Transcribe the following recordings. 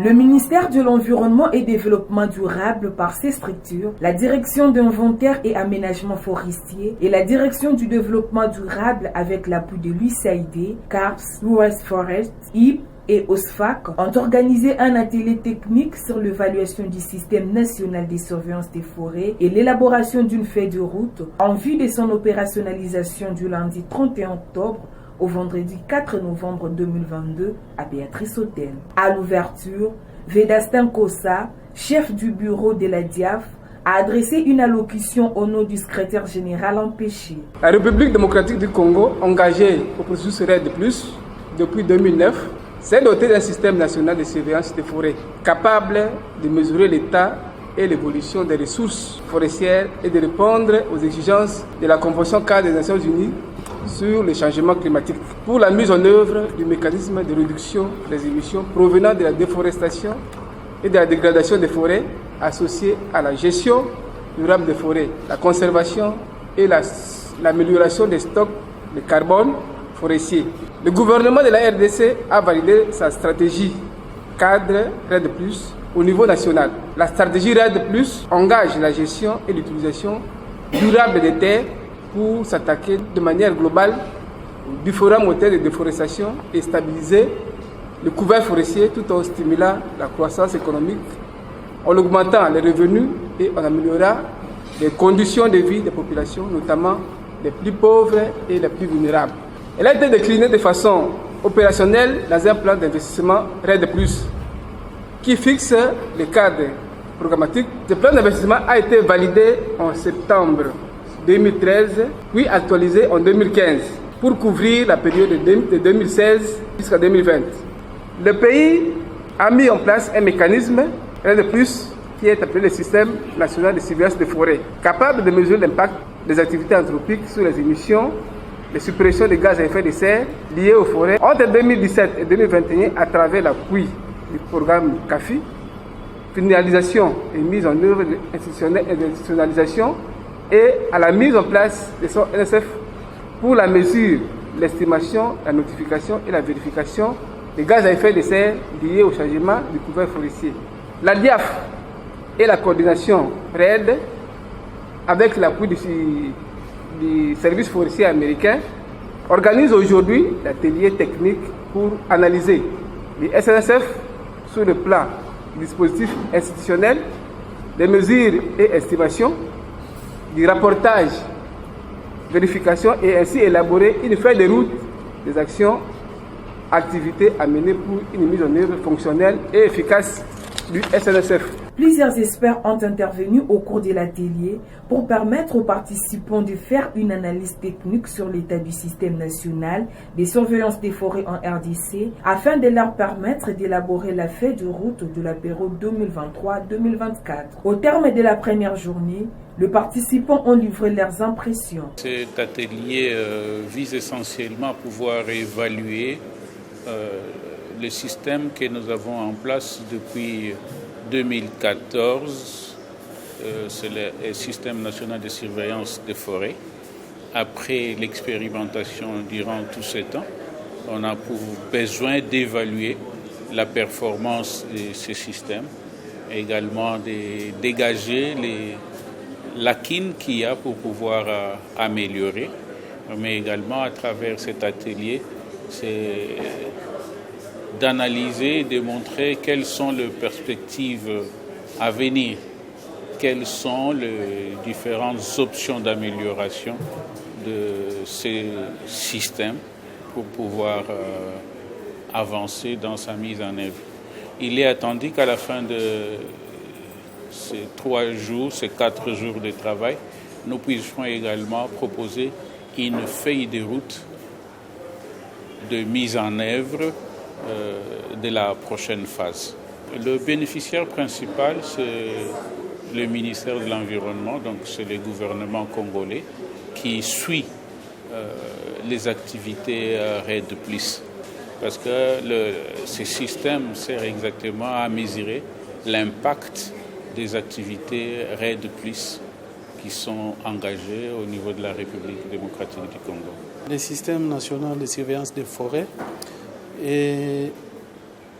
Le ministère de l'Environnement et Développement durable par ses structures, la Direction d'inventaire et aménagement forestier et la Direction du développement durable avec l'appui de l'USAID, CARPS, US Forest, IP et OSFAC ont organisé un atelier technique sur l'évaluation du système national de surveillance des forêts et l'élaboration d'une feuille de route en vue de son opérationnalisation du lundi 31 octobre au vendredi 4 novembre 2022 à Béatrice Hôtel. À l'ouverture, Vedastin Kossa, chef du bureau de la DIAF, a adressé une allocution au nom du secrétaire général empêché. La République démocratique du Congo, engagée au processus RED+, depuis 2009, s'est dotée d'un système national de surveillance des forêts, capable de mesurer l'état et l'évolution des ressources forestières et de répondre aux exigences de la Convention cadre des Nations Unies sur le changement climatique pour la mise en œuvre du mécanisme de réduction des émissions provenant de la déforestation et de la dégradation des forêts associées à la gestion durable des forêts, la conservation et l'amélioration des stocks de carbone forestier. Le gouvernement de la RDC a validé sa stratégie cadre RED+, au niveau national. La stratégie RED+, engage la gestion et l'utilisation durable des terres pour s'attaquer de manière globale aux différents moteurs de déforestation et stabiliser le couvert forestier tout en stimulant la croissance économique, en augmentant les revenus et en améliorant les conditions de vie des populations, notamment les plus pauvres et les plus vulnérables. Elle a été déclinée de façon opérationnelle dans un plan d'investissement RED+, qui fixe le cadre programmatique. Ce plan d'investissement a été validé en septembre 2013, puis actualisé en 2015 pour couvrir la période de 2016 jusqu'à 2020. Le pays a mis en place un mécanisme RED+, qui est appelé le système national de surveillance des forêts, capable de mesurer l'impact des activités anthropiques sur les émissions, les suppressions de gaz à effet de serre liées aux forêts entre 2017 et 2021 à travers l'appui du programme CAFI, finalisation et mise en œuvre de l'institutionnalisation et à la mise en place de son NSF pour la mesure, l'estimation, la notification et la vérification des gaz à effet de serre liés au changement du couvert forestier. La DIAF et la coordination RED, avec l'appui du service forestier américain, organisent aujourd'hui l'atelier technique pour analyser les SNSF sur le plan du dispositif institutionnel, des mesures et estimations, du rapportage, vérification et ainsi élaborer une feuille de route des actions, activités à mener pour une mise en œuvre fonctionnelle et efficace du SNSF. Plusieurs experts ont intervenu au cours de l'atelier pour permettre aux participants de faire une analyse technique sur l'état du système national de surveillance des forêts en RDC afin de leur permettre d'élaborer la feuille de route de la période 2023-2024. Au terme de la première journée, les participants ont livré leurs impressions. Cet atelier vise essentiellement à pouvoir évaluer le système que nous avons en place depuis 2014, c'est le système national de surveillance des forêts. Après l'expérimentation durant tout ce temps, on a besoin d'évaluer la performance de ce système, également de dégager les lacunes qu'il y a pour pouvoir améliorer, mais également à travers cet atelier, c'est d'analyser et de montrer quelles sont les perspectives à venir, quelles sont les différentes options d'amélioration de ces systèmes pour pouvoir avancer dans sa mise en œuvre. Il est attendu qu'à la fin de ces 3 jours, ces 4 jours de travail, nous puissions également proposer une feuille de route de mise en œuvre de la prochaine phase. Le bénéficiaire principal, c'est le ministère de l'Environnement, donc c'est le gouvernement congolais qui suit les activités RED+. Parce que ce système sert exactement à mesurer l'impact des activités RED+, qui sont engagées au niveau de la République démocratique du Congo. Le système national de surveillance des forêts est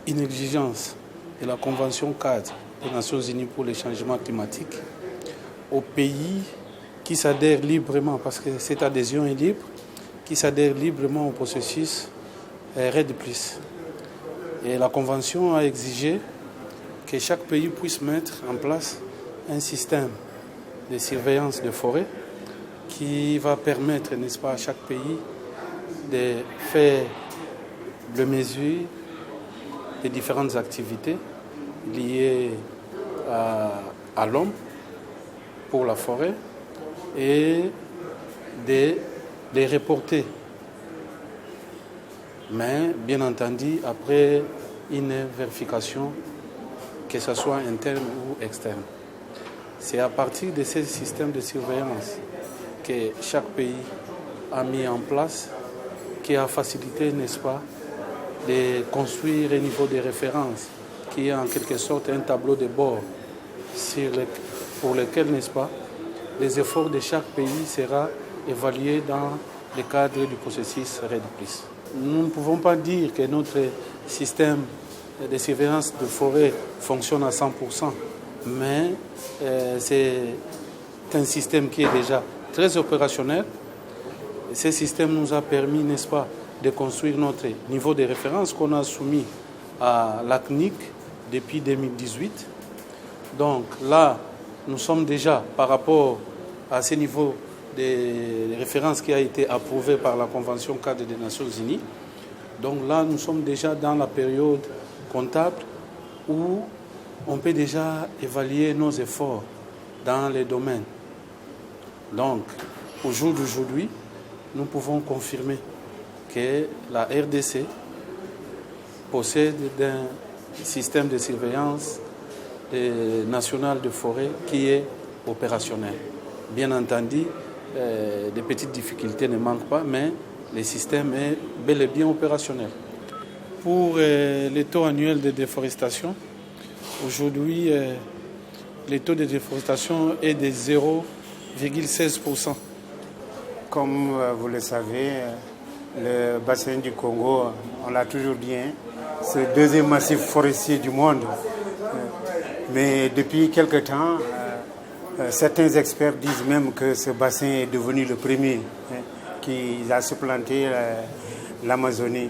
une exigence de la Convention cadre des Nations Unies pour les changements climatiques aux pays qui s'adhèrent librement, parce que cette adhésion est libre, qui s'adhèrent librement au processus REDD+. Et la Convention a exigé que chaque pays puisse mettre en place un système de surveillance de forêt qui va permettre, n'est-ce pas, à chaque pays de faire le mesure des différentes activités liées à l'homme pour la forêt et de les reporter. Mais bien entendu, après une vérification, que ce soit interne ou externe. C'est à partir de ces systèmes de surveillance que chaque pays a mis en place qui a facilité, n'est-ce pas, de construire un niveau de référence qui est en quelque sorte un tableau de bord pour lequel, n'est-ce pas, les efforts de chaque pays seront évalués dans le cadre du processus REDD+. Nous ne pouvons pas dire que notre système de surveillance de forêt fonctionne à 100%, mais c'est un système qui est déjà très opérationnel. Ce système nous a permis, n'est-ce pas, de construire notre niveau de référence qu'on a soumis à la CNIC depuis 2018. Donc là, nous sommes déjà, par rapport à ce niveau de référence qui a été approuvé par la Convention cadre des Nations Unies. Donc là, nous sommes déjà dans la période comptable où on peut déjà évaluer nos efforts dans les domaines. Donc, au jour d'aujourd'hui, nous pouvons confirmer que la RDC possède un système de surveillance national de forêt qui est opérationnel. Bien entendu, des petites difficultés ne manquent pas, mais le système est bel et bien opérationnel. Pour les taux annuels de déforestation, aujourd'hui, le taux de déforestation est de 0,16%. Comme vous le savez, le bassin du Congo, on l'a toujours dit, c'est le deuxième massif forestier du monde. Mais depuis quelque temps, certains experts disent même que ce bassin est devenu le premier qui a supplanté l'Amazonie.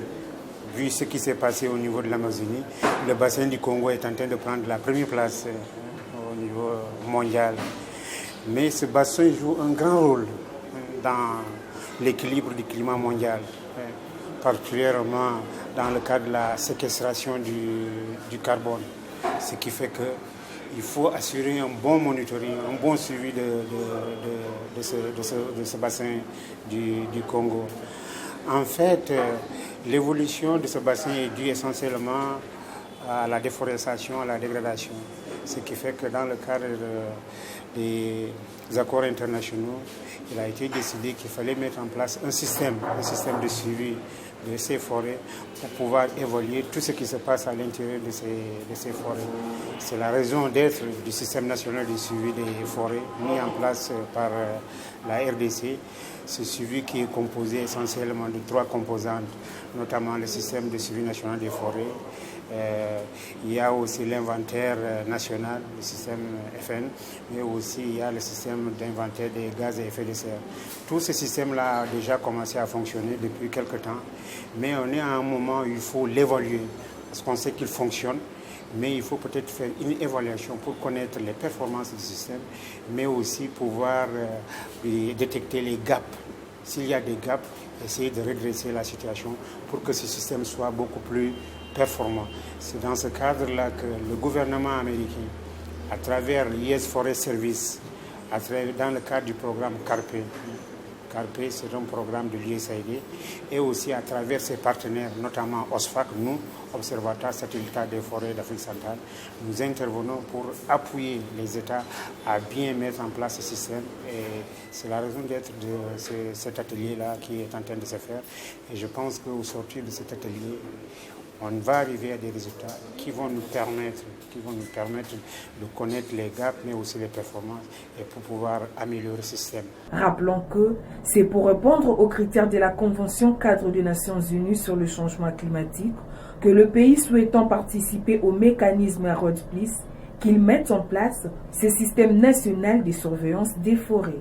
Vu ce qui s'est passé au niveau de l'Amazonie, le bassin du Congo est en train de prendre la première place au niveau mondial. Mais ce bassin joue un grand rôle dans l'équilibre du climat mondial, particulièrement dans le cadre de la séquestration du carbone. Ce qui fait qu'il faut assurer un bon monitoring, un bon suivi de ce bassin du Congo. En fait, l'évolution de ce bassin est due essentiellement à la déforestation, à la dégradation. Ce qui fait que dans le cadre des accords internationaux, il a été décidé qu'il fallait mettre en place un système de suivi de ces forêts pour pouvoir évaluer tout ce qui se passe à l'intérieur de ces forêts. C'est la raison d'être du système national de suivi des forêts mis en place par la RDC. Ce suivi qui est composé essentiellement de 3 composantes, notamment le système de suivi national des forêts. Il y a aussi l'inventaire national, le système FN, mais aussi il y a le système d'inventaire des gaz à effet de serre. Tout ce système-là a déjà commencé à fonctionner depuis quelque temps, mais on est à un moment où il faut l'évaluer, parce qu'on sait qu'il fonctionne, mais il faut peut-être faire une évaluation pour connaître les performances du système, mais aussi pouvoir détecter les gaps. S'il y a des gaps, essayer de redresser la situation pour que ce système soit beaucoup plus performant. C'est dans ce cadre-là que le gouvernement américain, à travers l'US Forest Service, dans le cadre du programme CARPE, c'est un programme de l'USAID, et aussi à travers ses partenaires, notamment OSFAC, nous, Observatoire satellitaire des forêts d'Afrique centrale, nous intervenons pour appuyer les États à bien mettre en place ce système. Et c'est la raison d'être de cet atelier-là qui est en train de se faire. Et je pense qu'au sortir de cet atelier, on va arriver à des résultats qui vont nous permettre qui vont nous permettre de connaître les gaps, mais aussi les performances, et pour pouvoir améliorer le système. Rappelons que c'est pour répondre aux critères de la Convention cadre des Nations Unies sur le changement climatique que le pays souhaitant participer au mécanisme REDD+, qu'il mette en place ce système national de surveillance des forêts.